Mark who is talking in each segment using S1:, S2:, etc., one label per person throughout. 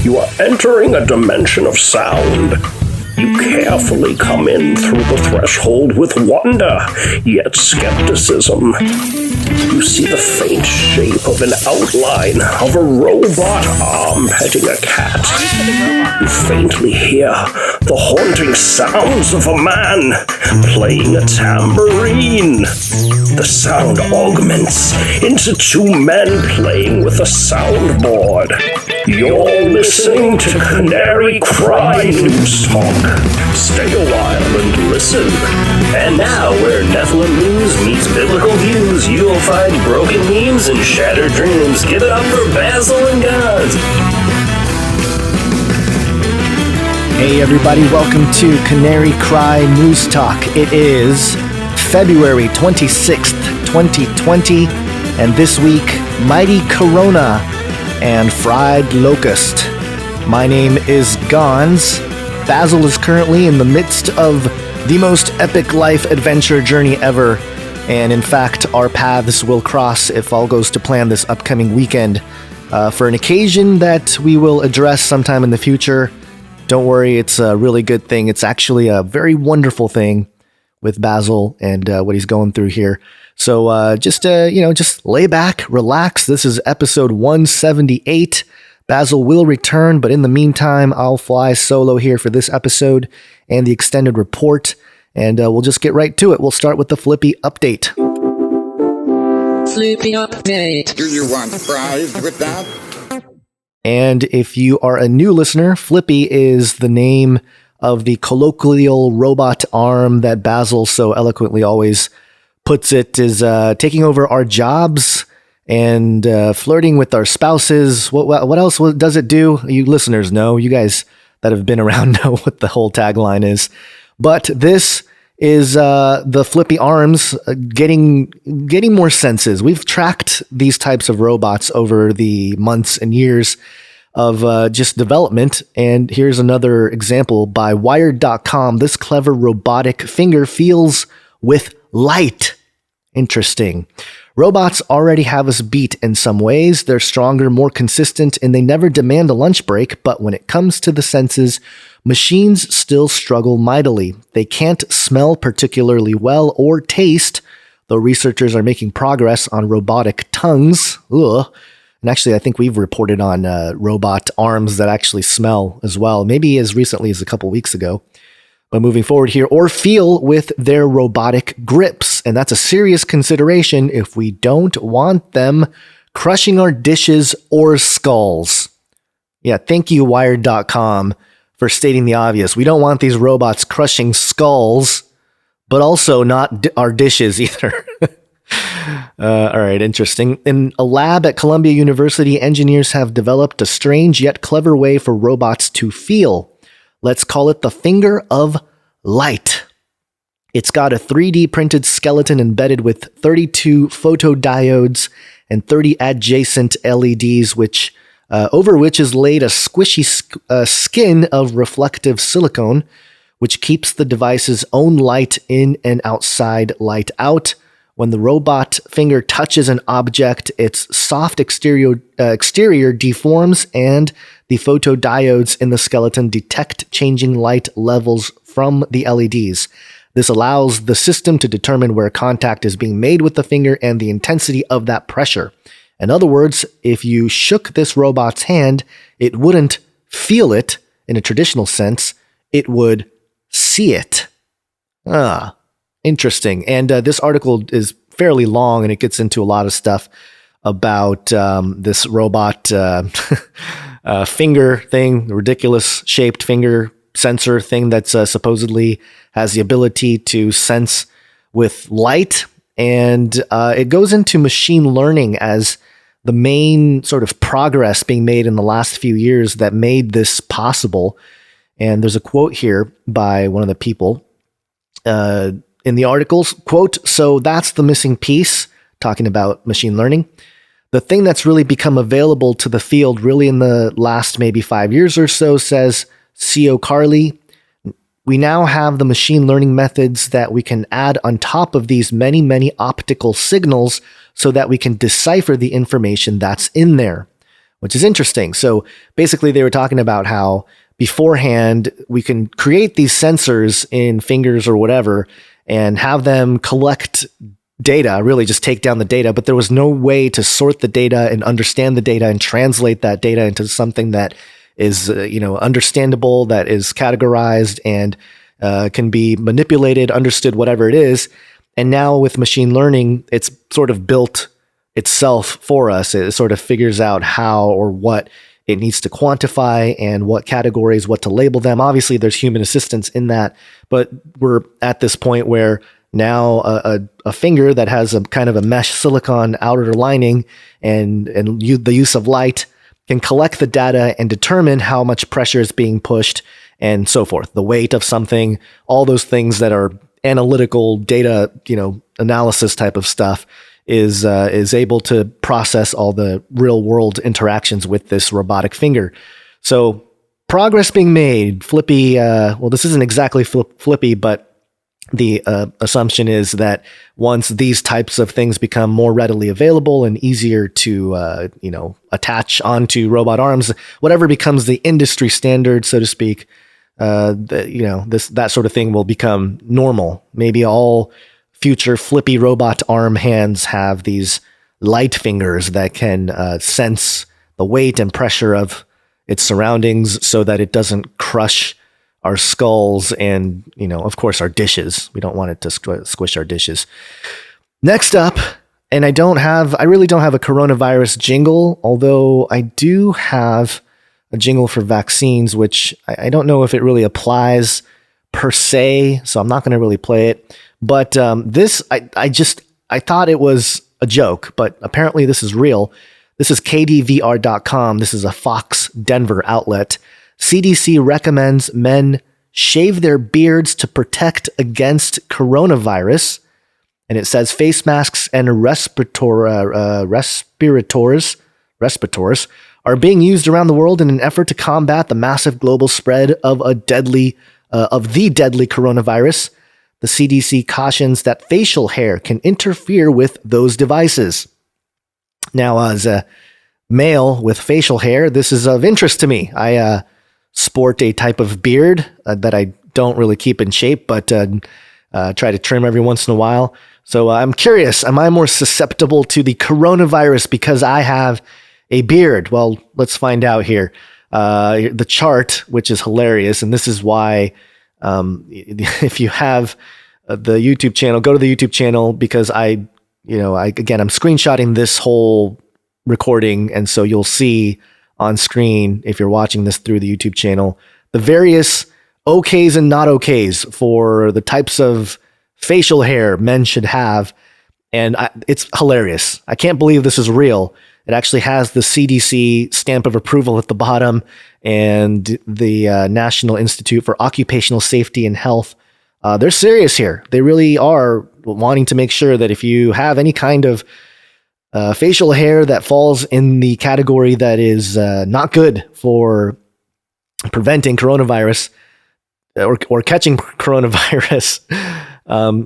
S1: You are entering a dimension of sound. You carefully come in through the threshold with wonder, yet skepticism. You see the faint shape of an outline of a robot arm petting a cat. You faintly hear the haunting sounds of a man playing a tambourine. The sound augments into two men playing with a soundboard. You're listening to Canary Cry News Talk. Stay a while and listen.
S2: And now, where Nephilim news meets biblical views, you'll find broken memes and shattered dreams. Give it up for Basil and Guns.
S3: Hey everybody, welcome to Canary Cry News Talk. It is February 26th, 2020, and this week, Mighty Corona and Fried Locust. My name is Gons. Basil is currently in the midst of the most epic life adventure journey ever, and in fact, our paths will cross if all goes to plan this upcoming weekend for an occasion that we will address sometime in the future. Don't worry, it's a really good thing. It's actually a very wonderful thing with Basil and what he's going through here. So just lay back, relax. This is episode 178. Basil will return, but in the meantime, I'll fly solo here for this episode and the extended report, and we'll just get right to it. We'll start with the Flippy update.
S4: Flippy update.
S5: Do you want fries with that?
S3: And if you are a new listener, Flippy is the name of the colloquial robot arm that Basil so eloquently always puts it, is taking over our jobs and flirting with our spouses. What else does it do? You listeners know. You guys that have been around know what the whole tagline is. But this is the Flippy arms getting more senses. We've tracked these types of robots over the months and years of just development. And here's another example by Wired.com. This clever robotic finger feels with light. Interesting. Robots already have us beat in some ways. They're stronger, more consistent, and they never demand a lunch break. But when it comes to the senses, machines still struggle mightily. They can't smell particularly well or taste, though researchers are making progress on robotic tongues. Ugh. And actually, I think we've reported on robot arms that actually smell as well, maybe as recently as a couple weeks ago. But moving forward here, or feel with their robotic grips. And that's a serious consideration if we don't want them crushing our dishes or skulls. Yeah, thank you, Wired.com, for stating the obvious. We don't want these robots crushing skulls, but also not our dishes either. All right, interesting. In a lab at Columbia University, engineers have developed a strange yet clever way for robots to feel. Let's call it the finger of light. It's got a 3D printed skeleton embedded with 32 photodiodes and 30 adjacent LEDs, over which is laid a squishy skin of reflective silicone, which keeps the device's own light in and outside light out. When the robot finger touches an object, its soft exterior deforms, and the photodiodes in the skeleton detect changing light levels from the LEDs. This allows the system to determine where contact is being made with the finger and the intensity of that pressure. In other words, if you shook this robot's hand, it wouldn't feel it in a traditional sense. It would see it. Interesting. And this article is fairly long, and it gets into a lot of stuff about this robot finger thing, the ridiculous shaped finger sensor thing that's supposedly has the ability to sense with light. And it goes into machine learning as the main sort of progress being made in the last few years that made this possible. And there's a quote here by one of the people in the articles, quote, "So that's the missing piece," talking about machine learning. "The thing that's really become available to the field really in the last maybe 5 years or so," says C.O. Carley. "We now have the machine learning methods that we can add on top of these many, many optical signals so that we can decipher the information that's in there. which is interesting. So basically they were talking about how beforehand we can create these sensors in fingers or whatever and have them collect data, really just take down the data, but there was no way to sort the data and understand the data and translate that data into something that is, understandable, that is categorized and can be manipulated, understood, whatever it is. And now with machine learning, it's sort of built itself for us. It sort of figures out how or what it needs to quantify and what categories, what to label them. Obviously, there's human assistance in that, but we're at this point where now a finger that has a kind of a mesh silicon outer lining and the use of light can collect the data and determine how much pressure is being pushed and so forth. The weight of something, all those things that are analytical data, analysis type of stuff is able to process all the real world interactions with this robotic finger. So progress being made. Flippy, this isn't exactly Flippy, but the assumption is that once these types of things become more readily available and easier to, attach onto robot arms, whatever becomes the industry standard, so to speak, that sort of thing will become normal. Maybe all future flippy robot arm hands have these light fingers that can sense the weight and pressure of its surroundings so that it doesn't crush our skulls and, of course, our dishes. We don't want it to squish our dishes. Next up, and I really don't have a coronavirus jingle, although I do have a jingle for vaccines, which I don't know if it really applies per se, so I'm not going to really play it. But this, I thought it was a joke, but apparently this is real. This is KDVR.com. This is a Fox Denver outlet. CDC recommends men shave their beards to protect against coronavirus. And it says face masks and respirators are being used around the world in an effort to combat the massive global spread of the deadly coronavirus. The CDC cautions that facial hair can interfere with those devices. Now, as a male with facial hair, this is of interest to me. I sport a type of beard that I don't really keep in shape, but try to trim every once in a while. So I'm curious, am I more susceptible to the coronavirus because I have a beard? Well, let's find out here. The chart, which is hilarious, and this is why if you have the YouTube channel, go to the YouTube channel because I'm screenshotting this whole recording, and so you'll see on screen, if you're watching this through the YouTube channel, the various okays and not okays for the types of facial hair men should have. And it's hilarious. I can't believe this is real. It actually has the CDC stamp of approval at the bottom and the National Institute for Occupational Safety and Health. They're serious here. They really are wanting to make sure that if you have any kind of facial hair that falls in the category that is not good for preventing coronavirus or catching coronavirus,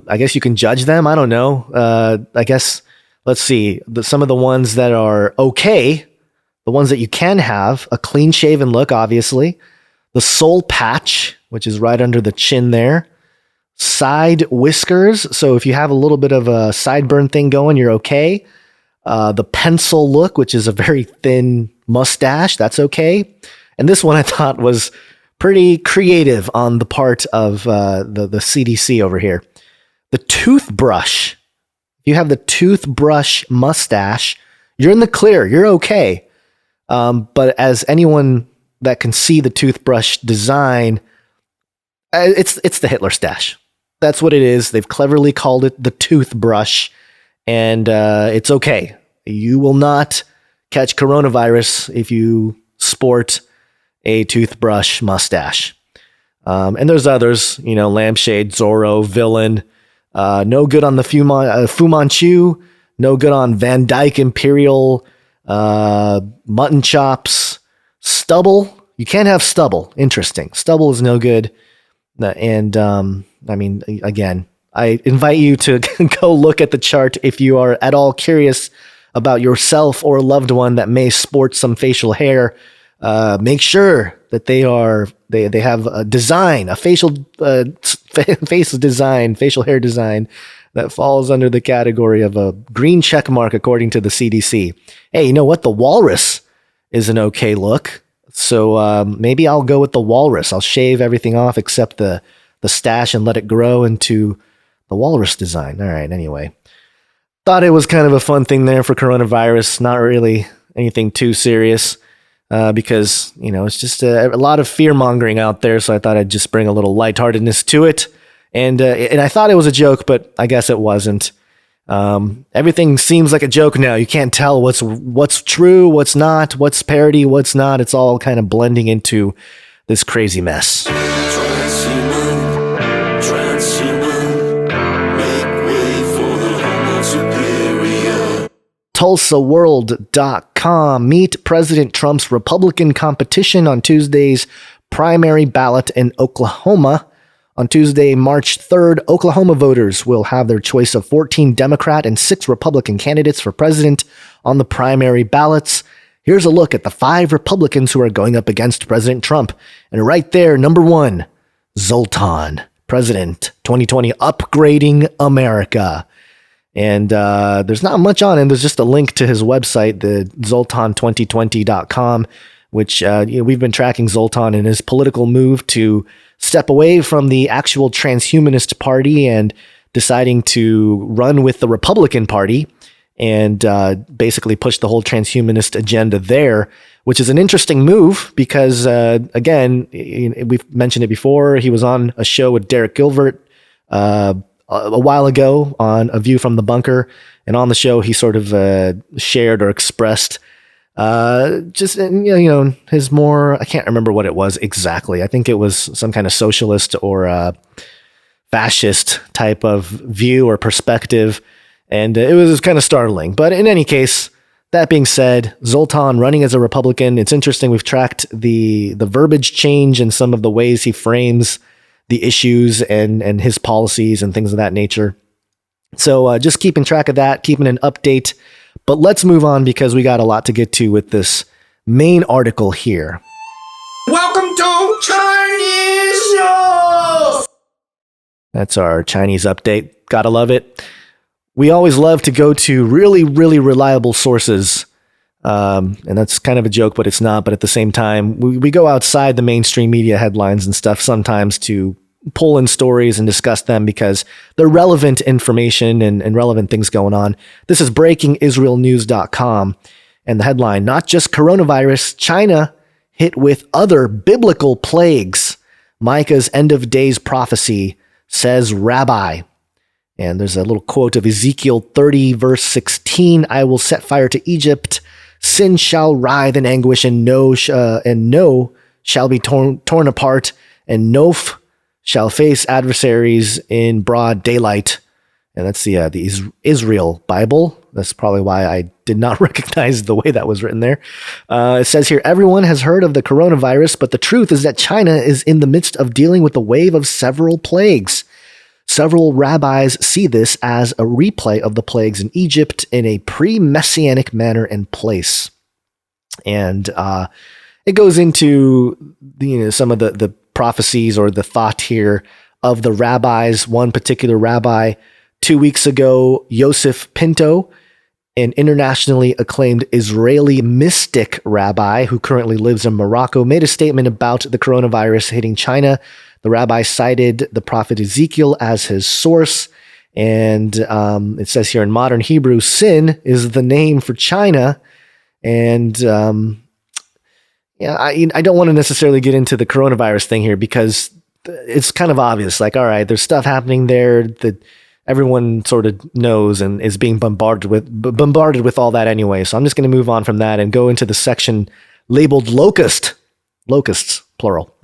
S3: I guess you can judge them. I don't know. I guess, let's see, some of the ones that are okay, the ones that you can have, a clean shaven look, obviously, the soul patch, which is right under the chin there, side whiskers. So if you have a little bit of a sideburn thing going, you're okay. The pencil look, which is a very thin mustache, that's okay. And this one I thought was pretty creative on the part of the CDC over here. The toothbrush. If you have the toothbrush mustache, you're in the clear. You're okay. But as anyone that can see the toothbrush design, it's the Hitler stash. That's what it is. They've cleverly called it the toothbrush, and it's okay. You will not catch coronavirus if you sport a toothbrush mustache. And there's others, lampshade, Zorro, villain, no good on the Fu Manchu, no good on Van Dyke Imperial, mutton chops, stubble. You can't have stubble. Interesting. Stubble is no good. And again, I invite you to go look at the chart if you are at all curious about yourself or a loved one that may sport some facial hair, make sure that they have a design, a facial facial hair design that falls under the category of a green check mark according to the CDC. Hey, you know what? The walrus is an okay look. So maybe I'll go with the walrus. I'll shave everything off except the stash and let it grow into the walrus design. All right, anyway. Thought it was kind of a fun thing there for coronavirus. Not really anything too serious because, it's just a lot of fear-mongering out there. So I thought I'd just bring a little lightheartedness to it. And I thought it was a joke, but I guess it wasn't. Everything seems like a joke now. You can't tell what's true, what's not, what's parody, what's not. It's all kind of blending into this crazy mess. TulsaWorld.com. Meet President Trump's Republican competition on Tuesday's primary ballot in Oklahoma. On Tuesday, March 3rd, Oklahoma voters will have their choice of 14 Democrat and 6 Republican candidates for president on the primary ballots. Here's a look at the 5 Republicans who are going up against President Trump. And right there, number 1, Zoltan, President 2020, Upgrading America. And there's not much on him. There's just a link to his website, the Zoltan2020.com, which we've been tracking Zoltan in his political move to step away from the actual transhumanist party and deciding to run with the Republican Party and basically push the whole transhumanist agenda there, which is an interesting move because, again, we've mentioned it before. He was on a show with Derek Gilbert a while ago on A View from the Bunker. And on the show, he sort of shared or expressed just, his more, I can't remember what it was exactly. I think it was some kind of socialist or fascist type of view or perspective. And it was kind of startling. But in any case, that being said, Zoltan running as a Republican, it's interesting. We've tracked the verbiage change and some of the ways he frames the issues and his policies and things of that nature. So just keeping track of that, keeping an update. But let's move on because we got a lot to get to with this main article here.
S5: Welcome to Chinese News!
S3: That's our Chinese update. Gotta love it. We always love to go to really, really reliable sources. And that's kind of a joke, but it's not. But at the same time, we go outside the mainstream media headlines and stuff sometimes to pull in stories and discuss them because they're relevant information and relevant things going on. This is breakingisraelnews.com. And the headline, not just coronavirus, China hit with other biblical plagues. Micah's end of days prophecy, says rabbi. And there's a little quote of Ezekiel 30, verse 16. I will set fire to Egypt. Sin shall writhe in anguish, and no shall be torn apart, and Noph shall face adversaries in broad daylight. And that's the Israel Bible. That's probably why I did not recognize the way that was written there. It says here, everyone has heard of the coronavirus, but the truth is that China is in the midst of dealing with a wave of several plagues. Several rabbis see this as a replay of the plagues in Egypt in a pre-messianic manner and place. And it goes into some of the prophecies or the thought here of the rabbis. One particular rabbi, 2 weeks ago, Yosef Pinto, an internationally acclaimed Israeli mystic rabbi who currently lives in Morocco, made a statement about the coronavirus hitting China. The rabbi cited the prophet Ezekiel as his source. And it says here in modern Hebrew, sin is the name for China. And I don't want to necessarily get into the coronavirus thing here because it's kind of obvious. Like, all right, there's stuff happening there that everyone sort of knows and is being bombarded with all that anyway. So I'm just going to move on from that and go into the section labeled Locust. Locusts, plural.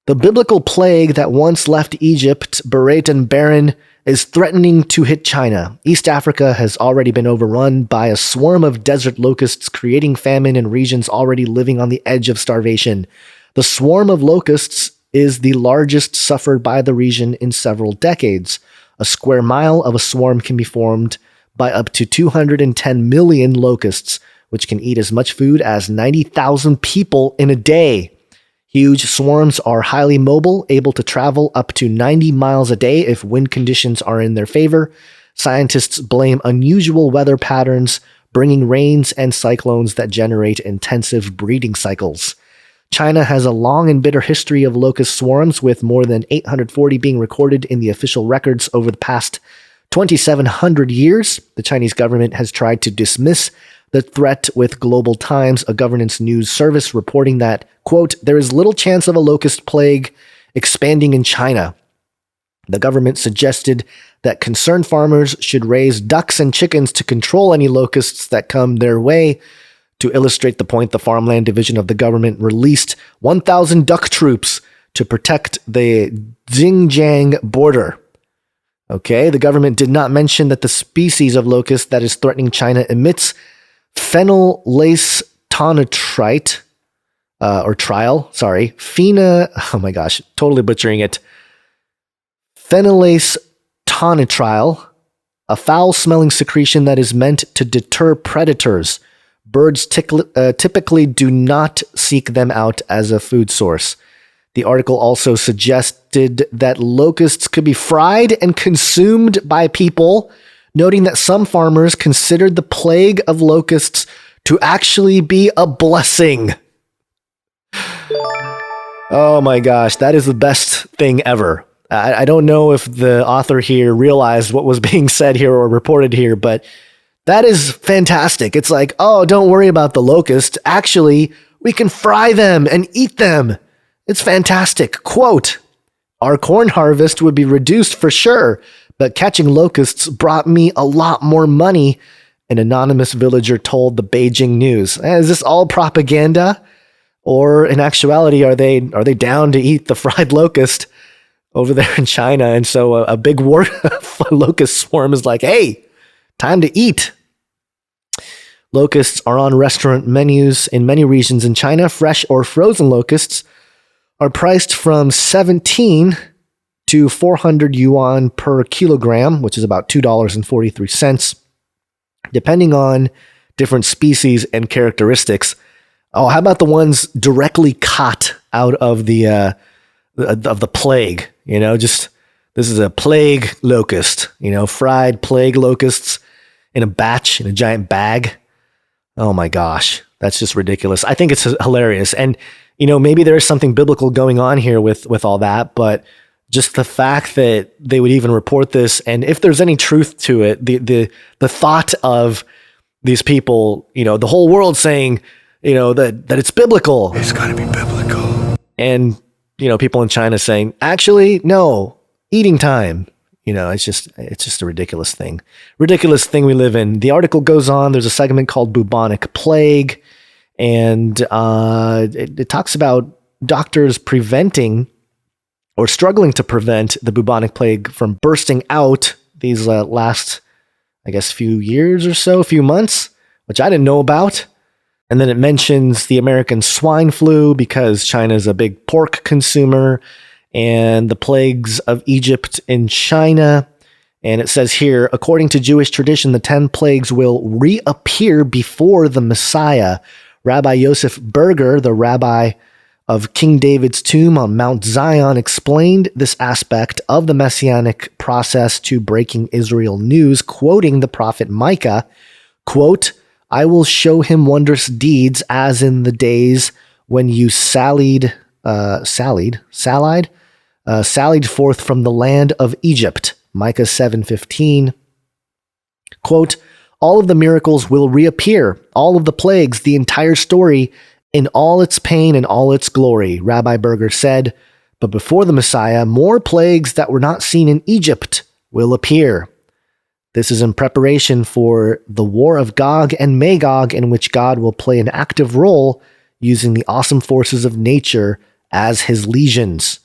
S3: The biblical plague that once left Egypt, bereft and barren, is threatening to hit China. East Africa has already been overrun by a swarm of desert locusts, creating famine in regions already living on the edge of starvation. The swarm of locusts is the largest suffered by the region in several decades. A square mile of a swarm can be formed by up to 210 million locusts, which can eat as much food as 90,000 people in a day. Huge swarms are highly mobile, able to travel up to 90 miles a day if wind conditions are in their favor. Scientists blame unusual weather patterns, bringing rains and cyclones that generate intensive breeding cycles. China has a long and bitter history of locust swarms, with more than 840 being recorded in the official records over the past 2,700 years. The Chinese government has tried to dismiss the threat, with Global Times, a governance news service, reporting that, quote, there is little chance of a locust plague expanding in China. The government suggested that concerned farmers should raise ducks and chickens to control any locusts that come their way. To illustrate the point, the Farmland Division of the government released 1,000 duck troops to protect the Xinjiang border. Okay, the government did not mention that the species of locust that is threatening China emits phenylacetonatrite, totally butchering it. Phenylacetonatril, a foul-smelling secretion that is meant to deter predators. Birds typically do not seek them out as a food source. The article also suggested that locusts could be fried and consumed by people, noting that some farmers considered the plague of locusts to actually be a blessing. Oh my gosh, that is the best thing ever. I don't know if the author here realized what was being said here or reported here, but that is fantastic. It's like, oh, don't worry about the locust. Actually, we can fry them and eat them. It's fantastic. Quote, our corn harvest would be reduced for sure, but catching locusts brought me a lot more money, an anonymous villager told the Beijing News. Is this all propaganda? Or in actuality, are they down to eat the fried locust over there in China? And so a big locust swarm is like, hey, time to eat. Locusts are on restaurant menus in many regions in China. Fresh or frozen locusts are priced from 17 to 400 yuan per kilogram, which is about $2.43, depending on different species and characteristics. Oh, how about the ones directly caught out of the plague? You know, just this is a plague locust. You know, fried plague locusts in a batch in a giant bag. Oh my gosh, that's just ridiculous. I think it's hilarious, and you know, maybe there is something biblical going on here with all that, but just the fact that they would even report this, and if there's any truth to it, the thought of these people, you know, the whole world saying, you know, that it's biblical.
S5: It's got to be biblical.
S3: And, you know, people in China saying, actually, no, eating time. You know, it's just a ridiculous thing. Ridiculous thing we live in. The article goes on. There's a segment called Bubonic Plague, and it talks about doctors preventing or struggling to prevent the bubonic plague from bursting out these last, I guess, few years or so, few months, which I didn't know about. And then it mentions the American swine flu because China is a big pork consumer, and the plagues of Egypt in China. And it says here, according to Jewish tradition, the 10 plagues will reappear before the Messiah. Rabbi Yosef Berger, the rabbi of King David's tomb on Mount Zion, explained this aspect of the messianic process to Breaking Israel News, quoting the prophet Micah, quote, I will show him wondrous deeds as in the days when you sallied forth from the land of Egypt. Micah 7:15. Quote, all of the miracles will reappear, all of the plagues, the entire story, in all its pain and all its glory, Rabbi Berger said. But before the Messiah, more plagues that were not seen in Egypt will appear. This is in preparation for the war of Gog and Magog, in which God will play an active role using the awesome forces of nature as his legions.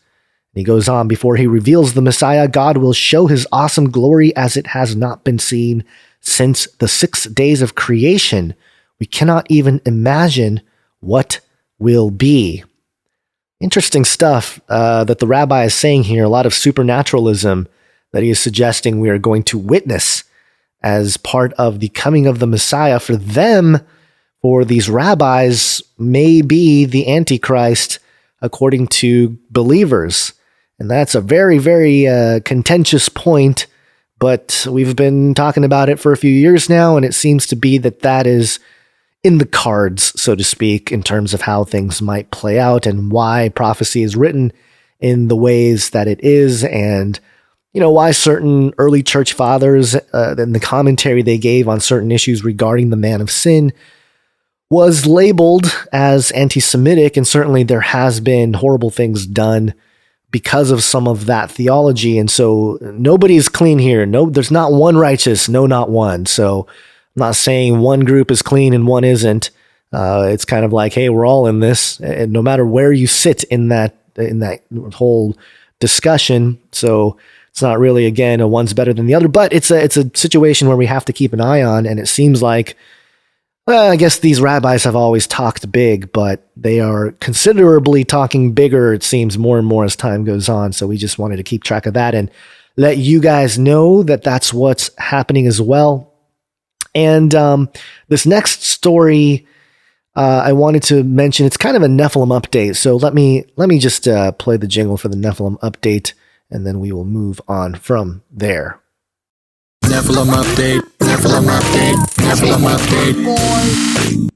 S3: And he goes on, before he reveals the Messiah, God will show his awesome glory as it has not been seen since the 6 days of creation. We cannot even imagine what will be. Interesting stuff that the rabbi is saying here, a lot of supernaturalism that he is suggesting we are going to witness as part of the coming of the Messiah. For them, for these rabbis, may be the Antichrist according to believers. And that's a very, very contentious point, but we've been talking about it for a few years now, and it seems to be that is in the cards, so to speak, in terms of how things might play out and why prophecy is written in the ways that it is, and why certain early church fathers and the commentary they gave on certain issues regarding the man of sin was labeled as anti-Semitic, and certainly there has been horrible things done because of some of that theology. And so nobody's clean here. No, there's not one righteous. No, not one. So I'm not saying one group is clean and one isn't. It's kind of like, hey, we're all in this, and no matter where you sit in that whole discussion. So it's not really, again, a one's better than the other, but it's a situation where we have to keep an eye on. And it seems like, well, I guess these rabbis have always talked big, but they are considerably talking bigger, it seems, more and more as time goes on. So we just wanted to keep track of that and let you guys know that that's what's happening as well. And this next story I wanted to mention, it's kind of a Nephilim update. So let me just play the jingle for the Nephilim update, and then we will move on from there.
S5: Nephilim update, Nephilim update, Nephilim update.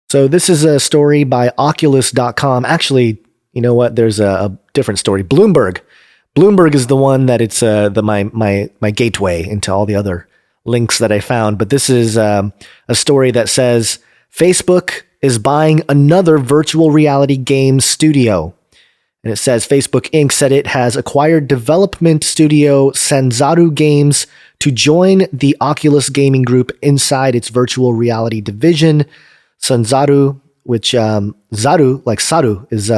S3: So this is a story by Oculus.com. Actually, you know what? There's a different story. Bloomberg. Bloomberg is the one that it's my gateway into all the other links that I found. But this is a story that says Facebook is buying another virtual reality game studio. And it says Facebook Inc. said it has acquired development studio Sanzaru Games to join the Oculus Gaming Group inside its virtual reality division. Sanzaru, which Zaru, like Saru, is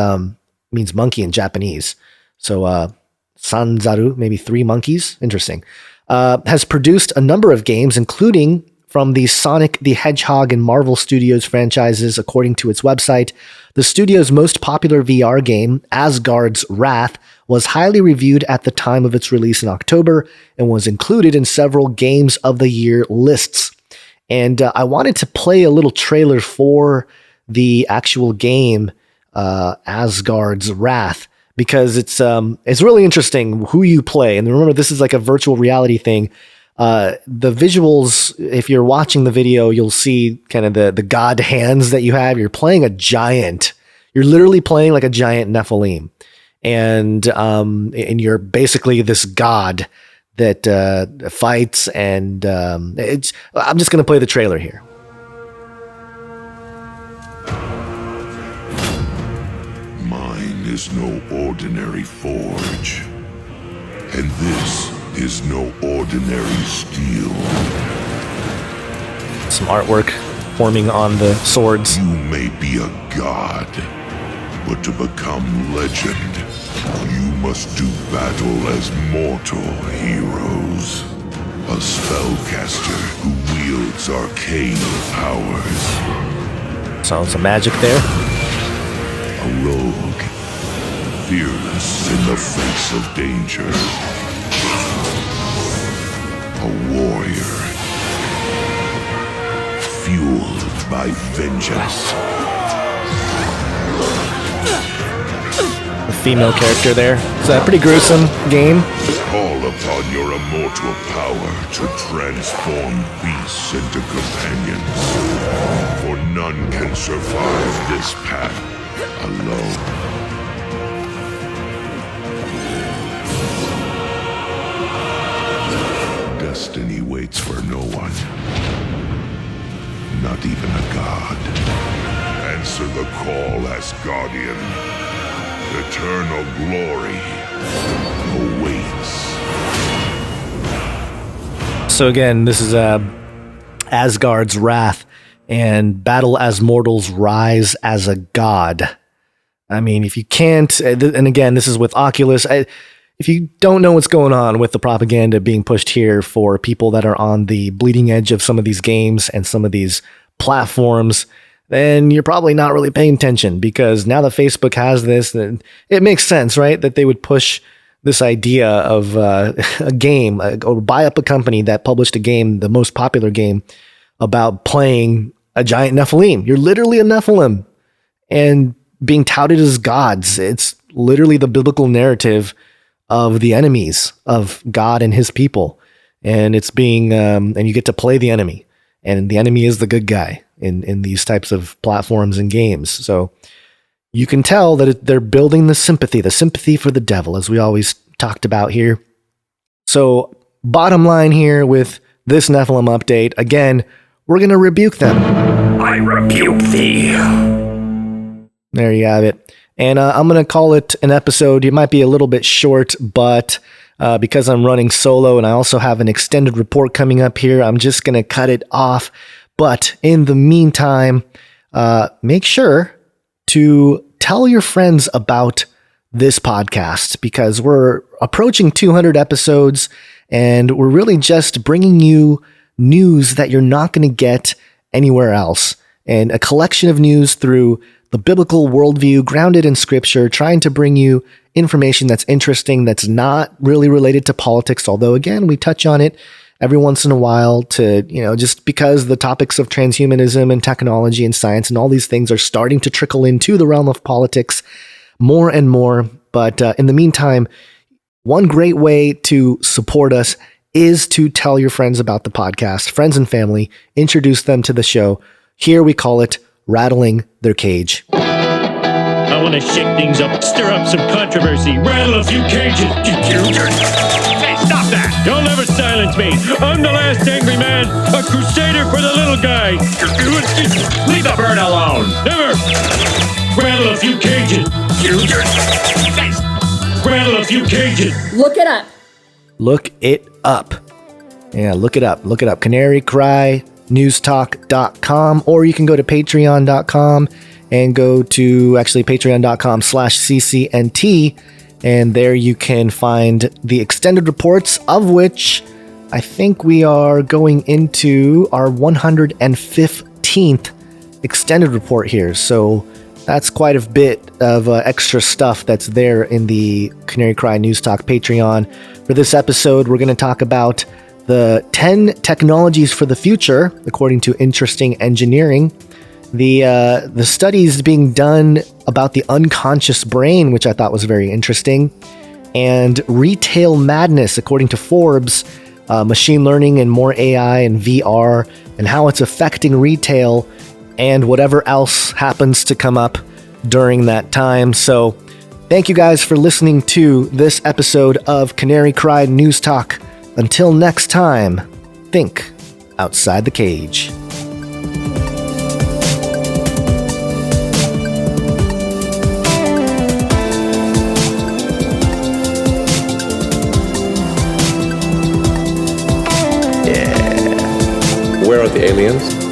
S3: means monkey in Japanese. So Sanzaru, maybe 3 monkeys. Interesting. Has produced a number of games, including from the Sonic the Hedgehog and Marvel Studios franchises, according to its website. The studio's most popular VR game, Asgard's Wrath, was highly reviewed at the time of its release in October and was included in several Games of the Year lists. And I wanted to play a little trailer for the actual game, Asgard's Wrath, because it's really interesting who you play. And remember, this is like a virtual reality thing. The visuals, if you're watching the video, you'll see kind of the god hands that you have. You're playing a giant. You're literally playing like a giant Nephilim. And you're basically this god that fights. And I'm just going to play the trailer here.
S4: Mine is no ordinary forge. And this is no ordinary steel.
S3: Some artwork forming on the swords.
S4: You may be a god, but to become legend, you must do battle as mortal heroes. A spellcaster who wields arcane powers.
S3: So some magic there.
S4: A rogue, fearless in the face of danger. A warrior, fueled by vengeance.
S3: The female character there. It's a pretty gruesome game.
S4: Call upon your immortal power to transform beasts into companions. For none can survive this path alone. Destiny waits for no one. Not even a god. Answer the call, Asgardian. Eternal glory awaits.
S3: So again, this is Asgard's Wrath, and battle as mortals, rise as a god. I mean, if you can't, and again, this is with Oculus. If you don't know what's going on with the propaganda being pushed here for people that are on the bleeding edge of some of these games and some of these platforms, then you're probably not really paying attention, because now that Facebook has this, then it makes sense, right? That they would push this idea of a game, or buy up a company that published a game, the most popular game, about playing a giant Nephilim. You're literally a Nephilim and being touted as gods. It's literally the biblical narrative of the enemies of God and his people. And it's being, and you get to play the enemy, and the enemy is the good guy in these types of platforms and games. So you can tell that they're building the sympathy for the devil, as we always talked about here. So bottom line here with this Nephilim update, again, we're going to rebuke them.
S1: I rebuke thee.
S3: There you have it. And I'm going to call it an episode. It might be a little bit short, but because I'm running solo and I also have an extended report coming up here, I'm just going to cut it off. But in the meantime, make sure to tell your friends about this podcast, because we're approaching 200 episodes and we're really just bringing you news that you're not going to get anywhere else, and a collection of news through the biblical worldview grounded in scripture, trying to bring you information that's interesting, that's not really related to politics. Although again, we touch on it every once in a while to, just because the topics of transhumanism and technology and science and all these things are starting to trickle into the realm of politics more and more. But in the meantime, one great way to support us is to tell your friends about the podcast, friends and family, introduce them to the show. Here we call it rattling their cage.
S6: I want to shake things up, stir up some controversy, rattle a few cages. Hey, stop that! Don't ever silence me. I'm the last angry man, a crusader for the little guy. Leave the bird alone. Never. Rattle a few cages. Rattle a few cages.
S7: Look it up.
S3: Look it up. Yeah, look it up. Look it up. Canary Cry newstalk.com, or you can go to patreon.com and go to patreon.com/ccnt, and there you can find the extended reports, of which I think we are going into our 115th extended report here. So that's quite a bit of extra stuff that's there in the Canary Cry News Talk Patreon. For this episode, we're going to talk about the 10 technologies for the future, according to Interesting Engineering. The studies being done about the unconscious brain, which I thought was very interesting. And retail madness, according to Forbes, machine learning and more AI and VR, and how it's affecting retail and whatever else happens to come up during that time. So thank you guys for listening to this episode of Canary Cry News Talk. Until next time, think outside the cage.
S8: Where are the aliens?